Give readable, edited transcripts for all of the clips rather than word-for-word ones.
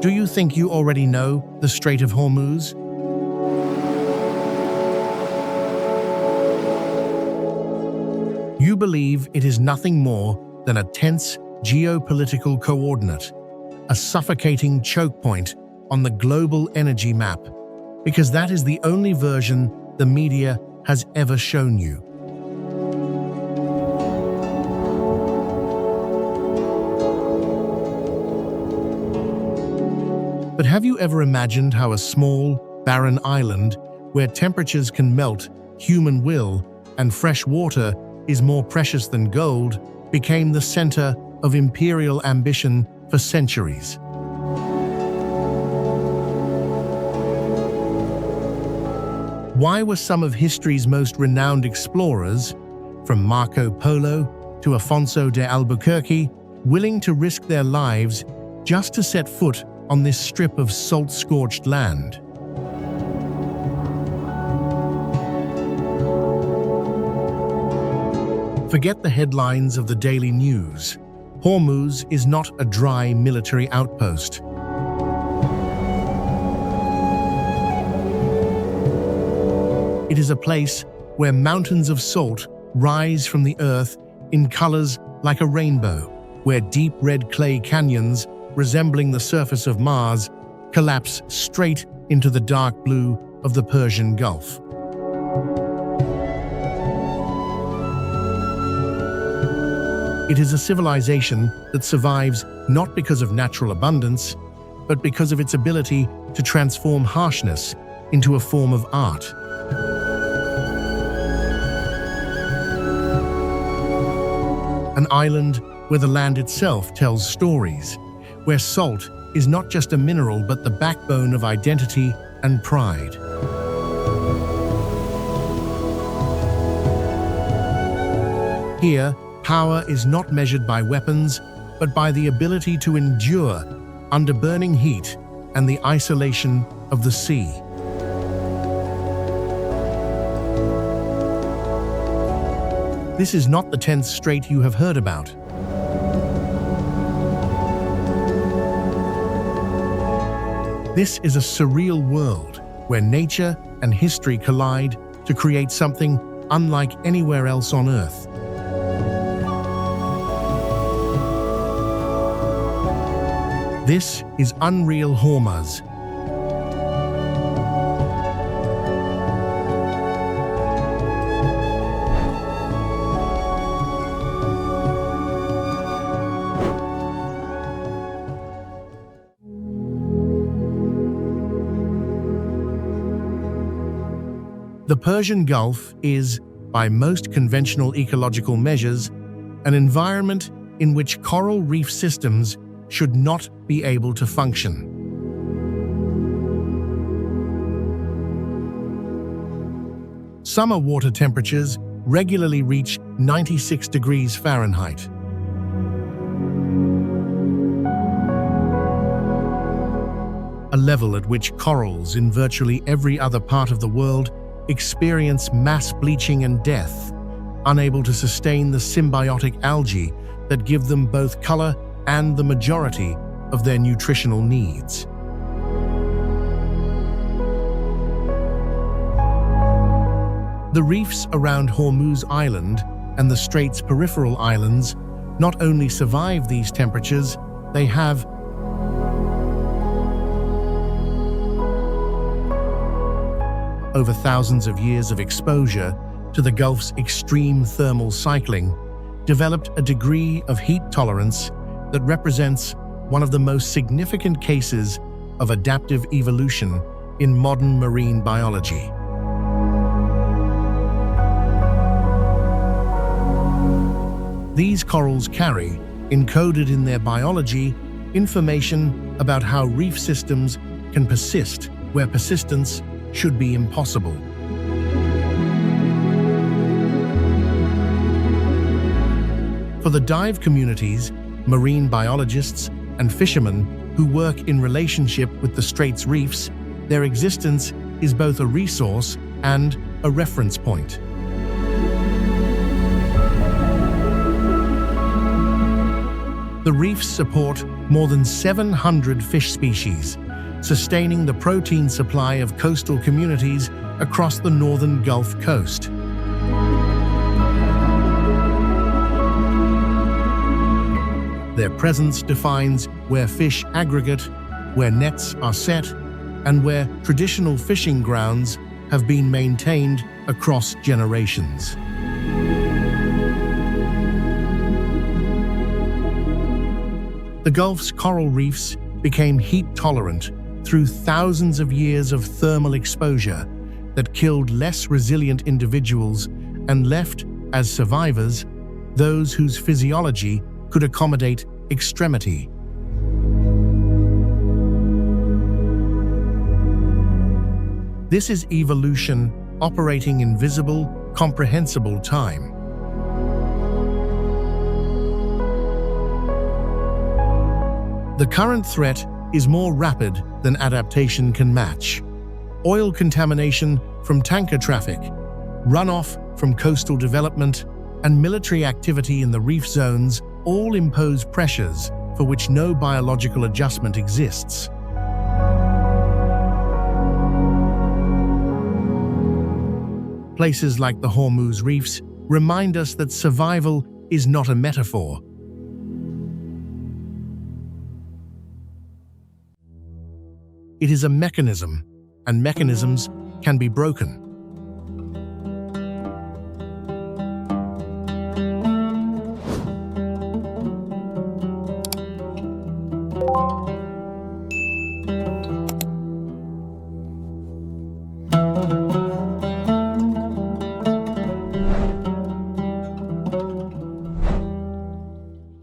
Do you think you already know the Strait of Hormuz? You believe it is nothing more than a tense geopolitical coordinate, a suffocating choke point on the global energy map, because that is the only version the media has ever shown you. But have you ever imagined how a small, barren island where temperatures can melt human will and fresh water is more precious than gold became the center of imperial ambition for centuries? Why were some of history's most renowned explorers, from Marco Polo to Afonso de Albuquerque, willing to risk their lives just to set foot on this strip of salt-scorched land? Forget the headlines of the daily news. Hormuz is not a dry military outpost. It is a place where mountains of salt rise from the earth in colors like a rainbow, where deep red clay canyons resembling the surface of Mars collapse straight into the dark blue of the Persian Gulf. It is a civilization that survives not because of natural abundance, but because of its ability to transform harshness into a form of art. An island where the land itself tells stories, where salt is not just a mineral but the backbone of identity and pride. Here, power is not measured by weapons, but by the ability to endure under burning heat and the isolation of the sea. This is not the tense strait you have heard about. This is a surreal world where nature and history collide to create something unlike anywhere else on Earth. This is UNREAL HORMUZ. The Persian Gulf is, by most conventional ecological measures, an environment in which coral reef systems should not be able to function. Summer water temperatures regularly reach 96 degrees Fahrenheit. A level at which corals in virtually every other part of the world experience mass bleaching and death, unable to sustain the symbiotic algae that give them both color and the majority of their nutritional needs. The reefs around Hormuz Island and the strait's peripheral islands not only survive these temperatures, they have over thousands of years of exposure to the Gulf's extreme thermal cycling, developed a degree of heat tolerance that represents one of the most significant cases of adaptive evolution in modern marine biology. These corals carry, encoded in their biology, information about how reef systems can persist where persistence should be impossible. For the dive communities, marine biologists, and fishermen who work in relationship with the strait's reefs, their existence is both a resource and a reference point. The reefs support more than 700 fish species, sustaining the protein supply of coastal communities across the northern Gulf Coast. Their presence defines where fish aggregate, where nets are set, and where traditional fishing grounds have been maintained across generations. The Gulf's coral reefs became heat-tolerant through thousands of years of thermal exposure that killed less resilient individuals and left, as survivors, those whose physiology could accommodate extremity. This is evolution operating in visible, comprehensible time. The current threat is more rapid than adaptation can match. Oil contamination from tanker traffic, runoff from coastal development, and military activity in the reef zones all impose pressures for which no biological adjustment exists. Places like the Hormuz reefs remind us that survival is not a metaphor. It is a mechanism, and mechanisms can be broken.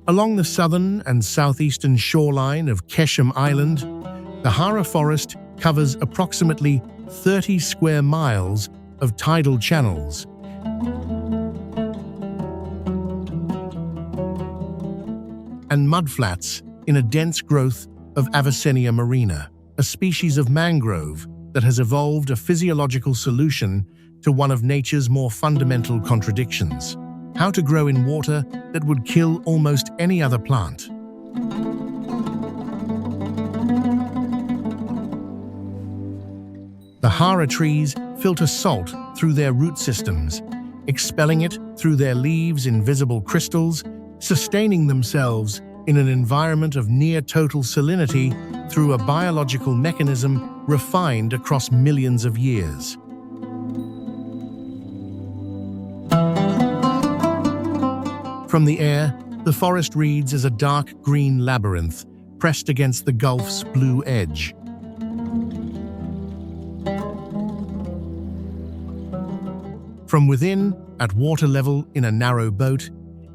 Along the southern and southeastern shoreline of Qeshm Island, the HARA forest covers approximately 30 square miles of tidal channels. And mudflats in a dense growth of Avicennia marina, a species of mangrove that has evolved a physiological solution to one of nature's more fundamental contradictions: how to grow in water that would kill almost any other plant. The HARA trees filter salt through their root systems, expelling it through their leaves in visible crystals, sustaining themselves in an environment of near-total salinity through a biological mechanism refined across millions of years. From the air, the forest reads as a dark green labyrinth pressed against the Gulf's blue edge. From within, at water level in a narrow boat,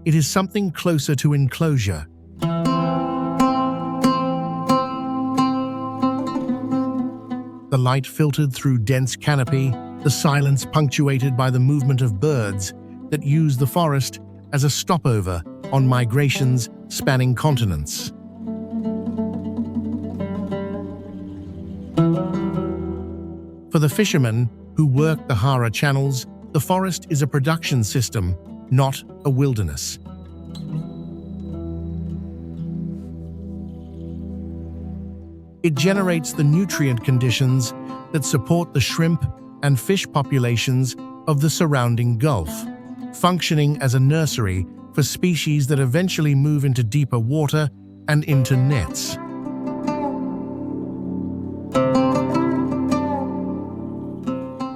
it is something closer to enclosure. The light filtered through dense canopy, the silence punctuated by the movement of birds that use the forest as a stopover on migrations spanning continents. For the fishermen who work the HARA channels, the forest is a production system, not a wilderness. It generates the nutrient conditions that support the shrimp and fish populations of the surrounding Gulf, functioning as a nursery for species that eventually move into deeper water and into nets.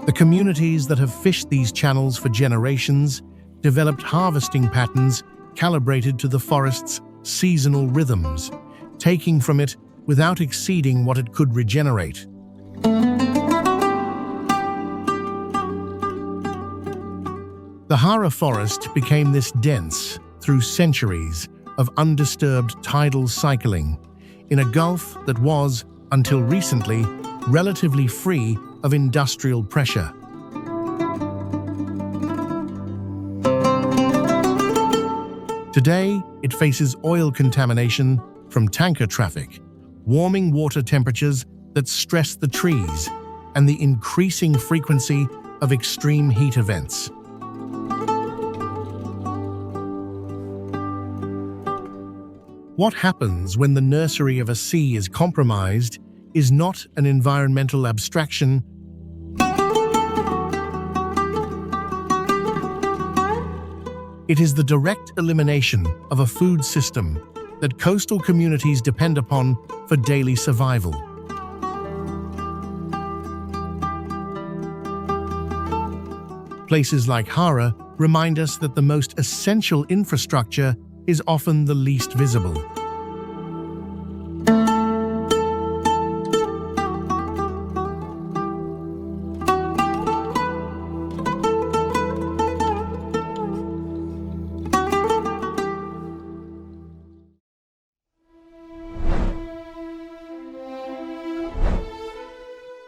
The communities that have fished these channels for generations developed harvesting patterns calibrated to the forest's seasonal rhythms, taking from it without exceeding what it could regenerate. The HARA forest became this dense through centuries of undisturbed tidal cycling in a Gulf that was, until recently, relatively free of industrial pressure. Today, it faces oil contamination from tanker traffic, warming water temperatures that stress the trees, and the increasing frequency of extreme heat events. What happens when the nursery of a sea is compromised is not an environmental abstraction. It is the direct elimination of a food system that coastal communities depend upon for daily survival. Places like HARA remind us that the most essential infrastructure is often the least visible.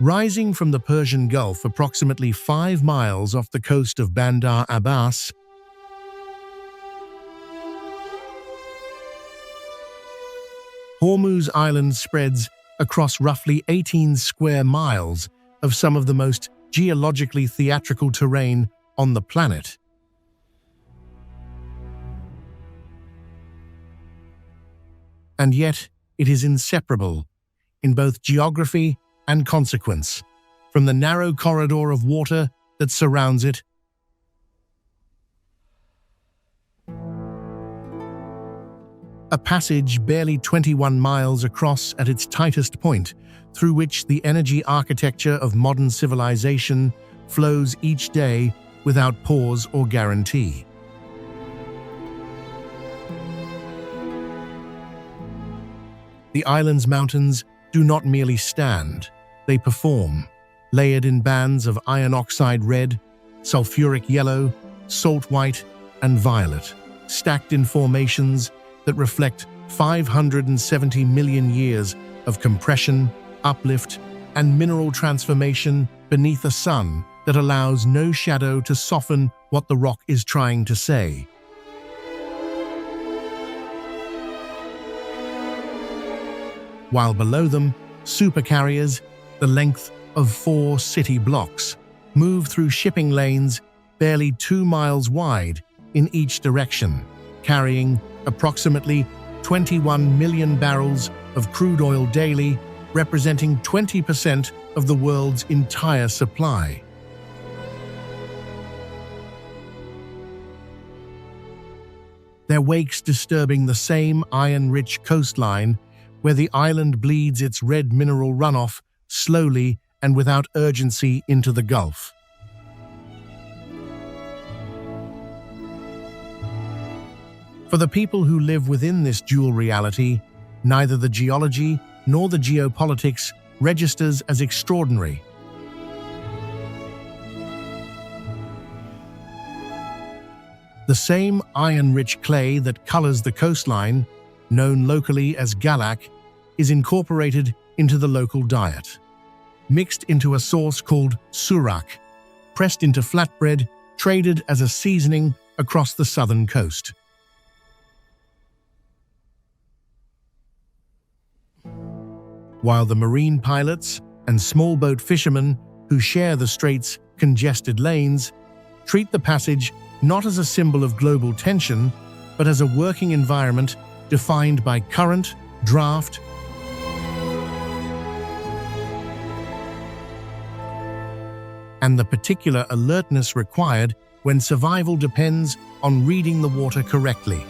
Rising from the Persian Gulf approximately 5 miles off the coast of Bandar Abbas, Hormuz Island spreads across roughly 18 square miles of some of the most geologically theatrical terrain on the planet. And yet, it is inseparable, in both geography and consequence, from the narrow corridor of water that surrounds it. A passage barely 21 miles across at its tightest point, through which the energy architecture of modern civilization flows each day without pause or guarantee. The island's mountains do not merely stand, they perform, layered in bands of iron oxide red, sulfuric yellow, salt white, and violet, stacked in formations that reflect 570 million years of compression, uplift, and mineral transformation beneath a sun that allows no shadow to soften what the rock is trying to say. While below them, supercarriers, the length of 4 city blocks, move through shipping lanes barely 2 miles wide in each direction, carrying approximately 21 million barrels of crude oil daily, representing 20% of the world's entire supply. Their wakes disturbing the same iron-rich coastline where the island bleeds its red mineral runoff slowly and without urgency into the Gulf. For the people who live within this dual reality, neither the geology nor the geopolitics registers as extraordinary. The same iron-rich clay that colors the coastline, known locally as galak, is incorporated into the local diet. Mixed into a sauce called surak, pressed into flatbread, traded as a seasoning across the southern coast. While the marine pilots and small boat fishermen who share the strait's congested lanes treat the passage not as a symbol of global tension, but as a working environment defined by current, draft, and the particular alertness required when survival depends on reading the water correctly.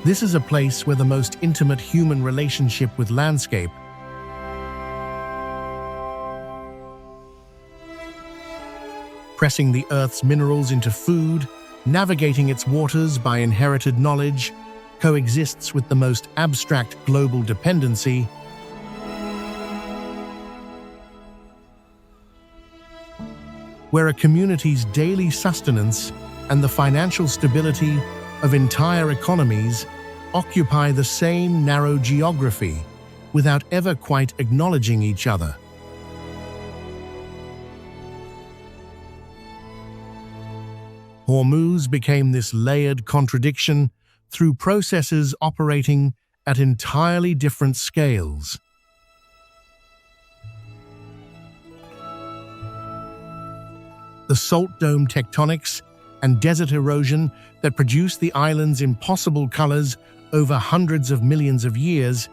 This is a place where the most intimate human relationship with landscape, pressing the Earth's minerals into food, navigating its waters by inherited knowledge, coexists with the most abstract global dependency, where a community's daily sustenance and the financial stability of entire economies occupy the same narrow geography without ever quite acknowledging each other. Hormuz became this layered contradiction through processes operating at entirely different scales. The salt dome tectonics and desert erosion that produced the island's impossible colors over hundreds of millions of years,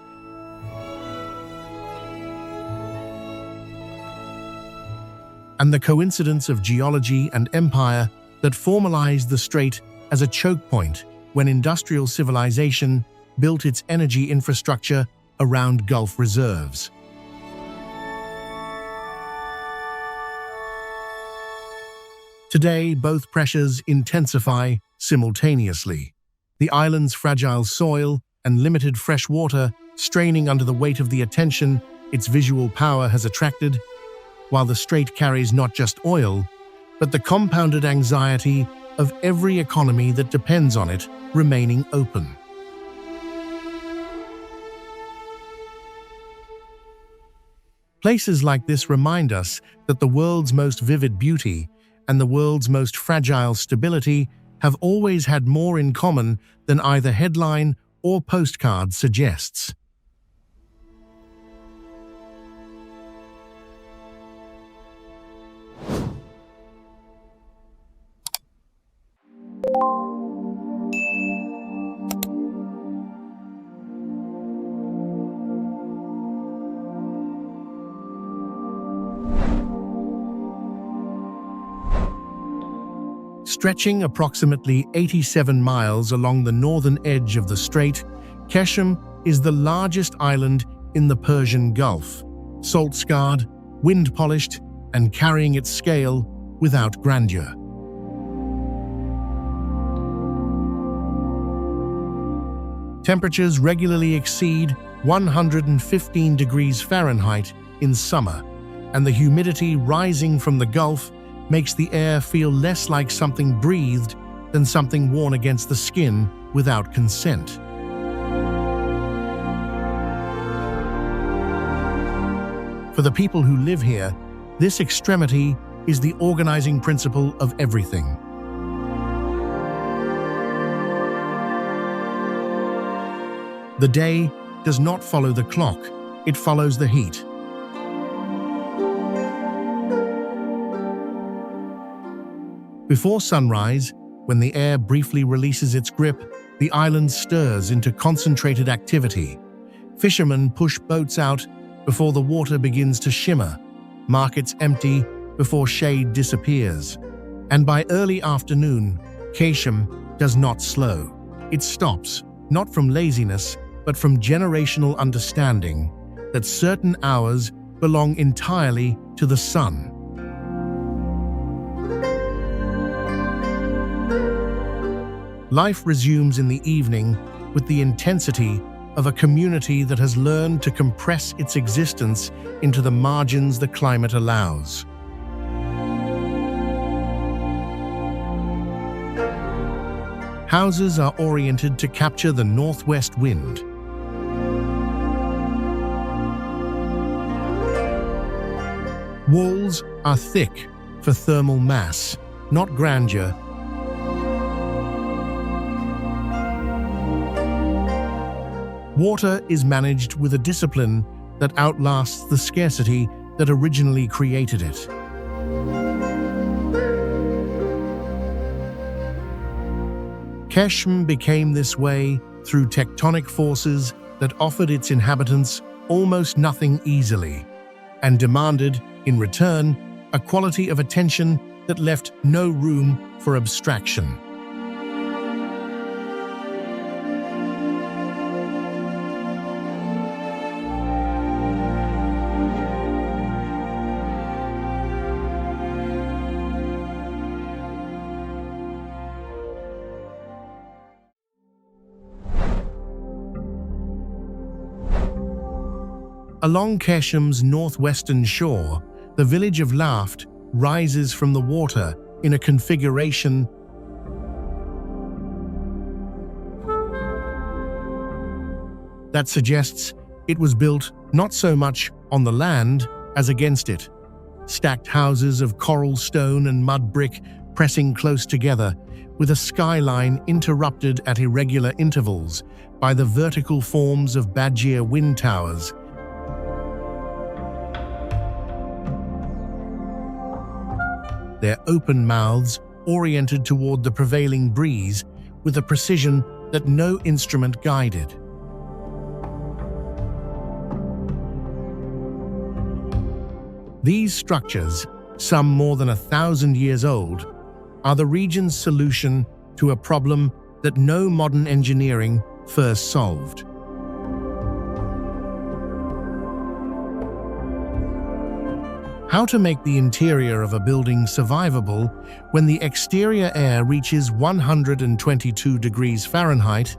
and the coincidence of geology and empire that formalized the strait as a choke point when industrial civilization built its energy infrastructure around Gulf reserves. Today, both pressures intensify simultaneously. The island's fragile soil and limited fresh water straining under the weight of the attention its visual power has attracted, while the strait carries not just oil, but the compounded anxiety of every economy that depends on it remaining open. Places like this remind us that the world's most vivid beauty and the world's most fragile stability have always had more in common than either headline or postcard suggests. Stretching approximately 87 miles along the northern edge of the strait, Qeshm is the largest island in the Persian Gulf, salt-scarred, wind-polished, and carrying its scale without grandeur. Temperatures regularly exceed 115 degrees Fahrenheit in summer, and the humidity rising from the Gulf makes the air feel less like something breathed than something worn against the skin without consent. For the people who live here, this extremity is the organizing principle of everything. The day does not follow the clock, it follows the heat. Before sunrise, when the air briefly releases its grip, the island stirs into concentrated activity. Fishermen push boats out before the water begins to shimmer, markets empty before shade disappears. And by early afternoon, Qeshm does not slow. It stops, not from laziness, but from generational understanding that certain hours belong entirely to the sun. Life resumes in the evening with the intensity of a community that has learned to compress its existence into the margins the climate allows. Houses are oriented to capture the northwest wind. Walls are thick for thermal mass, not grandeur. Water is managed with a discipline that outlasts the scarcity that originally created it. Qeshm became this way through tectonic forces that offered its inhabitants almost nothing easily, and demanded, in return, a quality of attention that left no room for abstraction. Along Qeshm's northwestern shore, the village of LAFT rises from the water in a configuration that suggests it was built not so much on the land as against it. Stacked houses of coral stone and mud brick pressing close together, with a skyline interrupted at irregular intervals by the vertical forms of BADGIR wind towers. Their open mouths oriented toward the prevailing breeze with a precision that no instrument guided. These structures, some more than 1,000 years old, are the region's solution to a problem that no modern engineering first solved. How to make the interior of a building survivable when the exterior air reaches 122 degrees Fahrenheit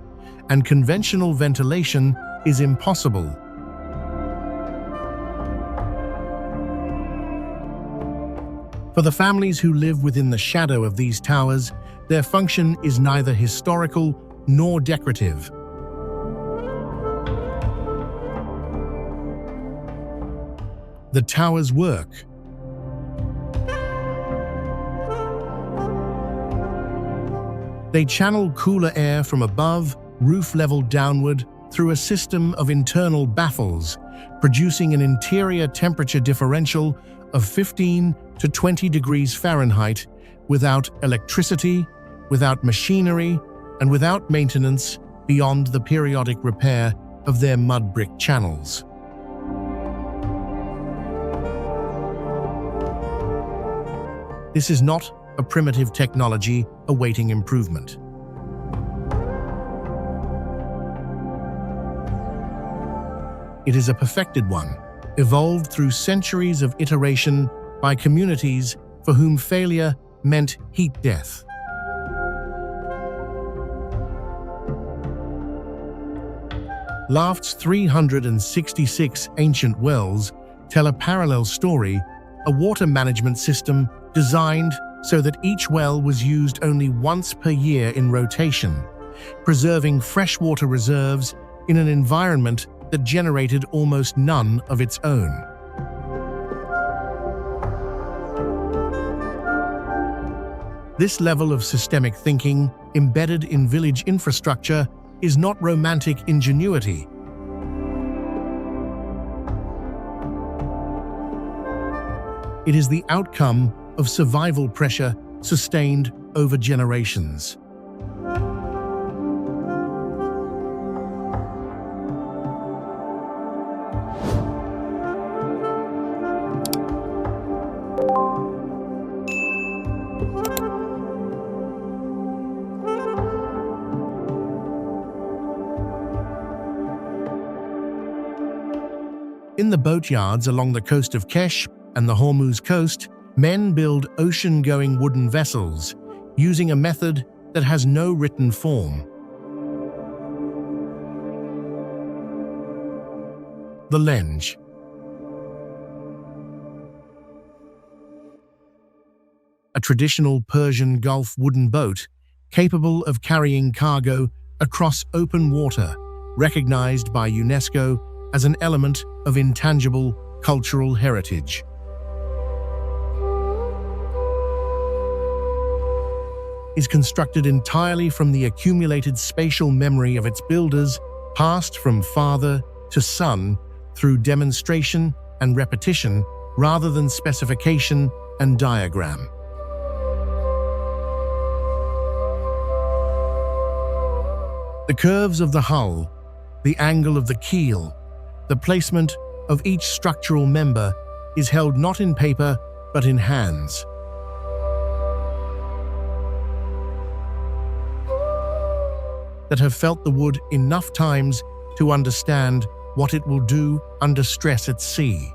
and conventional ventilation is impossible. For the families who live within the shadow of these towers, their function is neither historical nor decorative. The towers work. They channel cooler air from above, roof level downward, through a system of internal baffles, producing an interior temperature differential of 15 to 20 degrees Fahrenheit without electricity, without machinery, and without maintenance beyond the periodic repair of their mud brick channels. This is not a primitive technology awaiting improvement. It is a perfected one, evolved through centuries of iteration by communities for whom failure meant heat death. LAFT's 366 ancient wells tell a parallel story, a water management system designed so that each well was used only once per year in rotation, preserving freshwater reserves in an environment that generated almost none of its own. This level of systemic thinking, embedded in village infrastructure, is not romantic ingenuity. It is the outcome of survival pressure sustained over generations. In the boatyards along the coast of Qeshm and the Hormuz coast, men build ocean-going wooden vessels using a method that has no written form. The LENJ. A traditional Persian Gulf wooden boat capable of carrying cargo across open water, recognized by UNESCO as an element of intangible cultural heritage. Is constructed entirely from the accumulated spatial memory of its builders, passed from father to son through demonstration and repetition rather than specification and diagram. The curves of the hull, the angle of the keel, the placement of each structural member is held not in paper but in hands. That have felt the wood enough times to understand what it will do under stress at sea.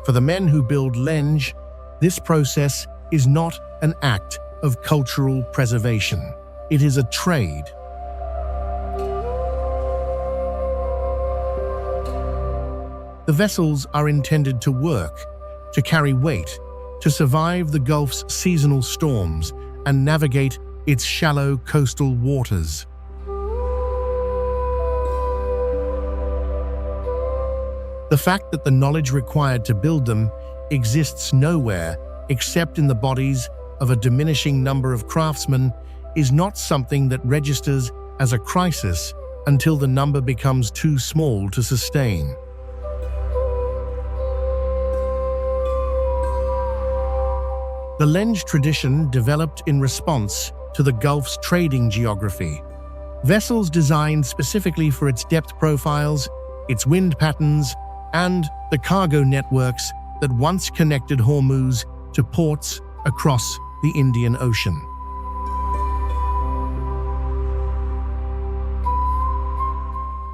For the men who build LENJ, this process is not an act of cultural preservation. It is a trade. The vessels are intended to work, to carry weight, to survive the Gulf's seasonal storms and navigate its shallow coastal waters. The fact that the knowledge required to build them exists nowhere except in the bodies of a diminishing number of craftsmen is not something that registers as a crisis until the number becomes too small to sustain. The LENJ tradition developed in response to the Gulf's trading geography. Vessels designed specifically for its depth profiles, its wind patterns, and the cargo networks that once connected Hormuz to ports across the Indian Ocean.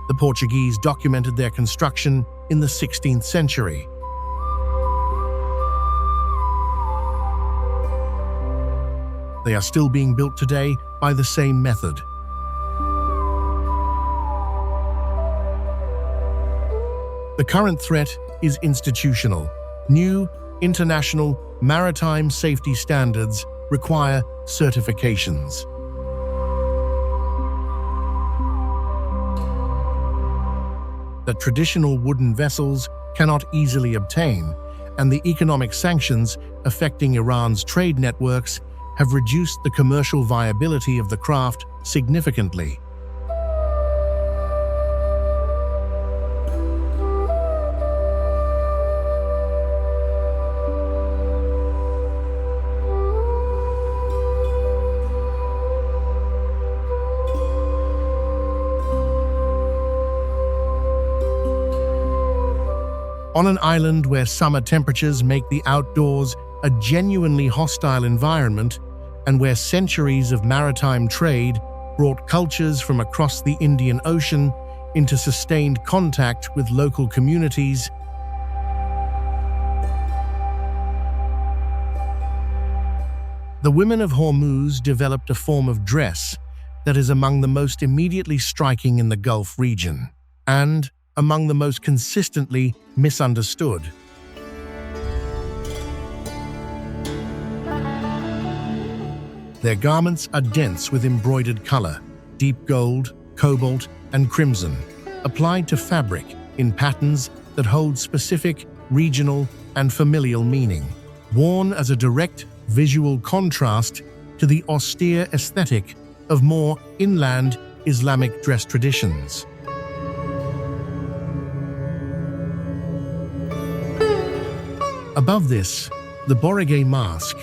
The Portuguese documented their construction in the 16th century. They are still being built today by the same method. The current threat is institutional. New international maritime safety standards require certifications. That traditional wooden vessels cannot easily obtain, and the economic sanctions affecting Iran's trade networks have reduced the commercial viability of the craft significantly. On an island where summer temperatures make the outdoors a genuinely hostile environment, and where centuries of maritime trade brought cultures from across the Indian Ocean into sustained contact with local communities, the women of Hormuz developed a form of dress that is among the most immediately striking in the Gulf region, and among the most consistently misunderstood. Their garments are dense with embroidered color, deep gold, cobalt, and crimson, applied to fabric in patterns that hold specific regional and familial meaning, worn as a direct visual contrast to the austere aesthetic of more inland Islamic dress traditions. Above this, the borage mask,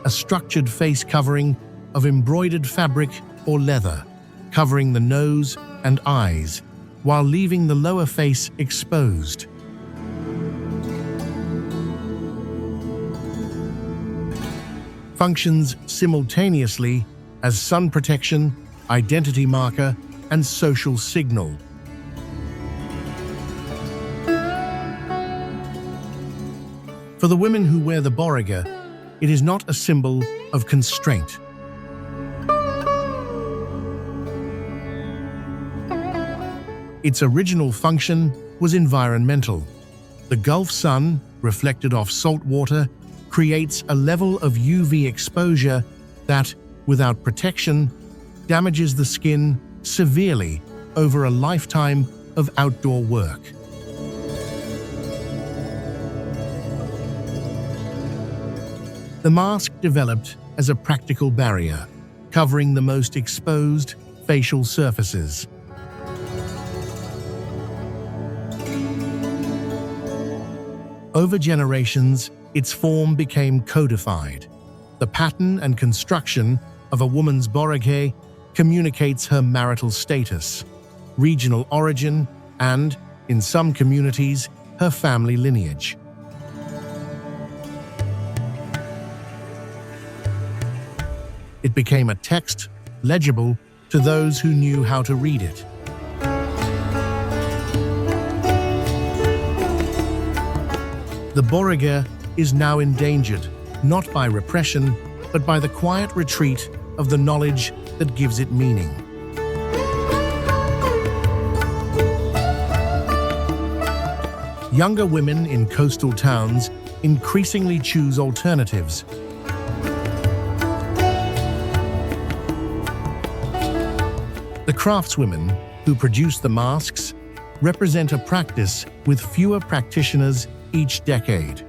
a structured face covering of embroidered fabric or leather, covering the nose and eyes, while leaving the lower face exposed. Functions simultaneously as sun protection, identity marker, and social signal. For the women who wear the borage, it is not a symbol of constraint. Its original function was environmental. The Gulf sun, reflected off salt water, creates a level of UV exposure that, without protection, damages the skin severely over a lifetime of outdoor work. The mask developed as a practical barrier, covering the most exposed facial surfaces. Over generations, its form became codified. The pattern and construction of a woman's borage communicates her marital status, regional origin, and, in some communities, her family lineage. It became a text legible to those who knew how to read it. The borage is now endangered, not by repression, but by the quiet retreat of the knowledge that gives it meaning. Younger women in coastal towns increasingly choose alternatives. The craftswomen who produce the masks represent a practice with fewer practitioners each decade.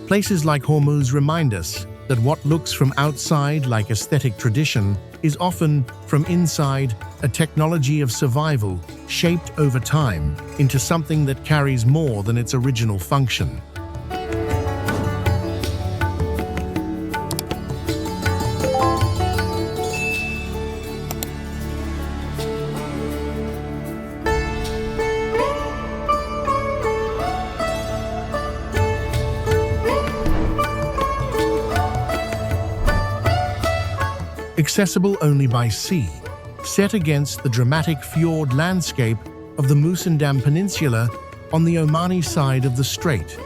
Places like Hormuz remind us that what looks from outside like aesthetic tradition is often, from inside, a technology of survival shaped over time into something that carries more than its original function. Accessible only by sea, set against the dramatic fjord landscape of the MUSANDAM Peninsula on the Omani side of the strait.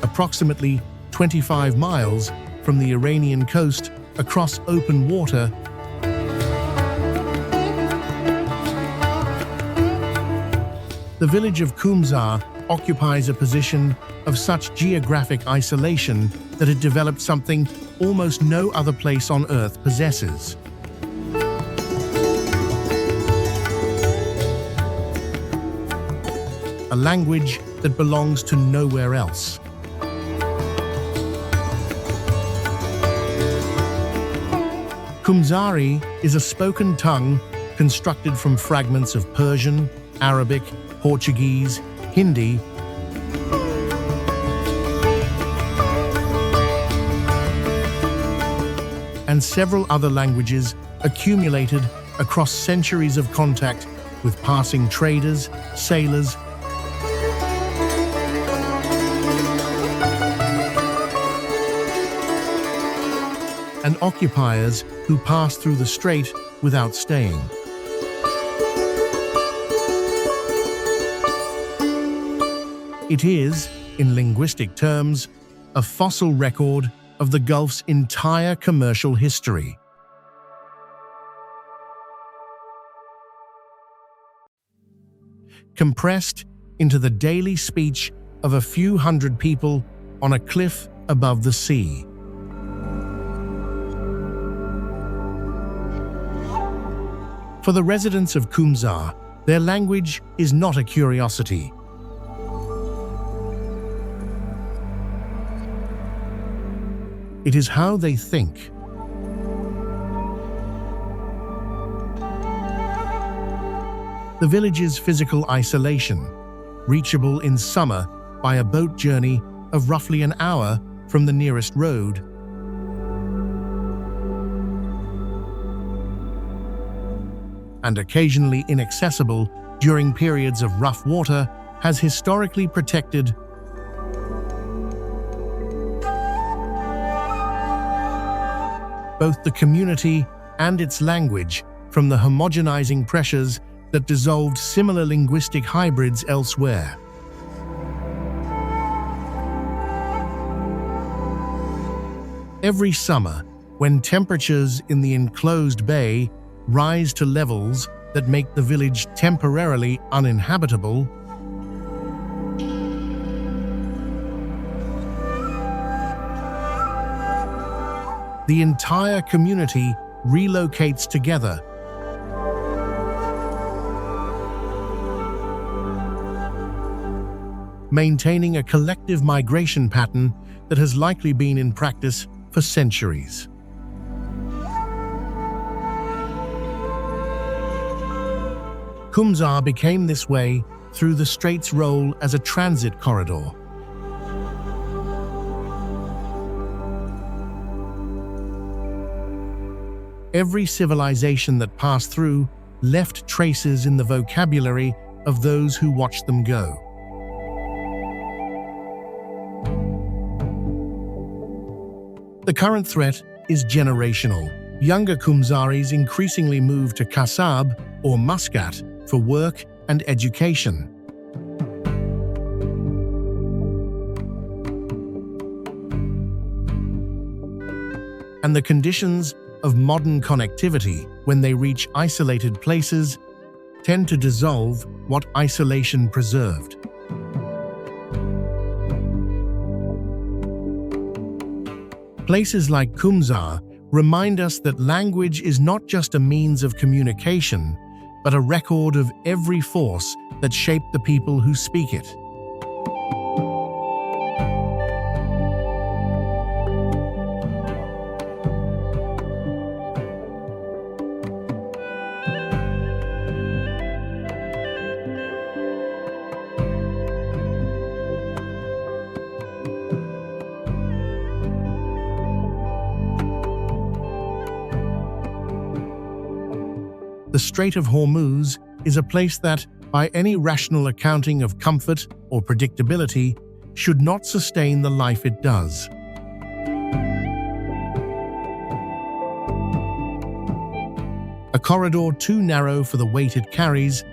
Approximately 25 miles from the Iranian coast across open water, the village of KUMZAR occupies a position of such geographic isolation that it developed something almost no other place on Earth possesses. A language that belongs to nowhere else. KUMZARI is a spoken tongue constructed from fragments of Persian, Arabic, Portuguese, Hindi, and several other languages accumulated across centuries of contact with passing traders, sailors, and occupiers who passed through the strait without staying. It is, in linguistic terms, a fossil record of the Gulf's entire commercial history. Compressed into the daily speech of a few hundred people on a cliff above the sea. For the residents of KUMZAR, their language is not a curiosity. It is how they think. The village's physical isolation, reachable in summer by a boat journey of roughly an hour from the nearest road, and occasionally inaccessible during periods of rough water, has historically protected both the community and its language from the homogenizing pressures that dissolved similar linguistic hybrids elsewhere. Every summer, when temperatures in the enclosed bay rise to levels that make the village temporarily uninhabitable, the entire community relocates together. Maintaining a collective migration pattern that has likely been in practice for centuries. KUMZAR became this way through the strait's role as a transit corridor. Every civilization that passed through left traces in the vocabulary of those who watched them go. The current threat is generational. Younger KUMZARIs increasingly move to Qeshm or Muscat for work and education. And the conditions of modern connectivity, when they reach isolated places, tend to dissolve what isolation preserved. Places like KUMZAR remind us that language is not just a means of communication, but a record of every force that shaped the people who speak it. The Strait of Hormuz is a place that, by any rational accounting of comfort or predictability, should not sustain the life it does. A corridor too narrow for the weight it carries,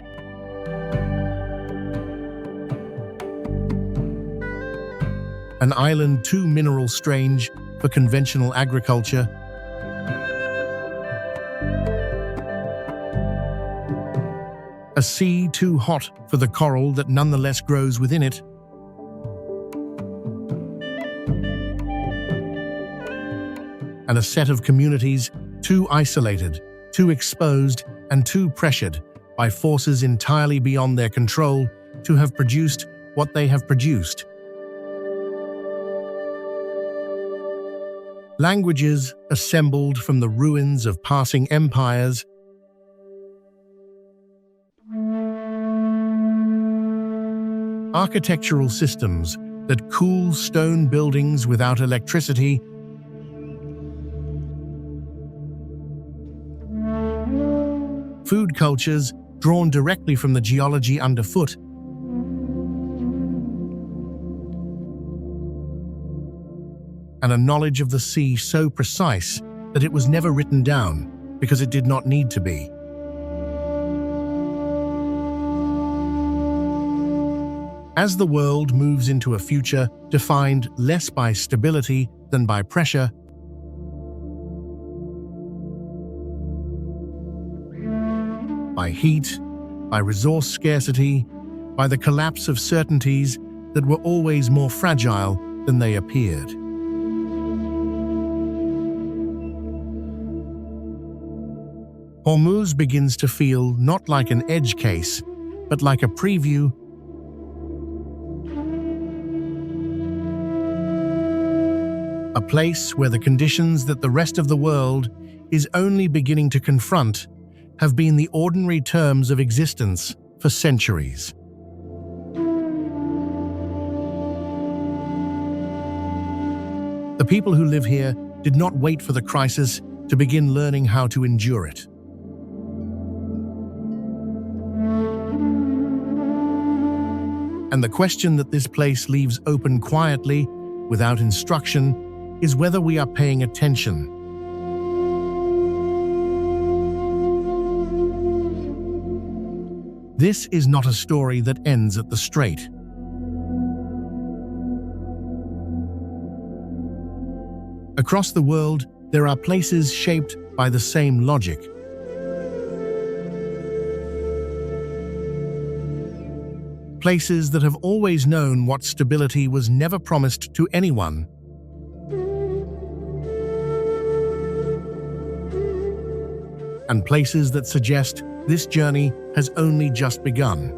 an island too mineral strange for conventional agriculture, a sea too hot for the coral that nonetheless grows within it, and a set of communities too isolated, too exposed, and too pressured by forces entirely beyond their control to have produced what they have produced. Languages assembled from the ruins of passing empires, architectural systems that cool stone buildings without electricity, food cultures drawn directly from the geology underfoot, and a knowledge of the sea so precise that it was never written down because it did not need to be. As the world moves into a future defined less by stability than by pressure, by heat, by resource scarcity, by the collapse of certainties that were always more fragile than they appeared. Hormuz begins to feel not like an edge case, but like a preview, a place where the conditions that the rest of the world is only beginning to confront have been the ordinary terms of existence for centuries. The people who live here did not wait for the crisis to begin learning how to endure it. And the question that this place leaves open quietly, without instruction, is whether we are paying attention. This is not a story that ends at the strait. Across the world, there are places shaped by the same logic. Places that have always known what stability was never promised to anyone. And places that suggest this journey has only just begun.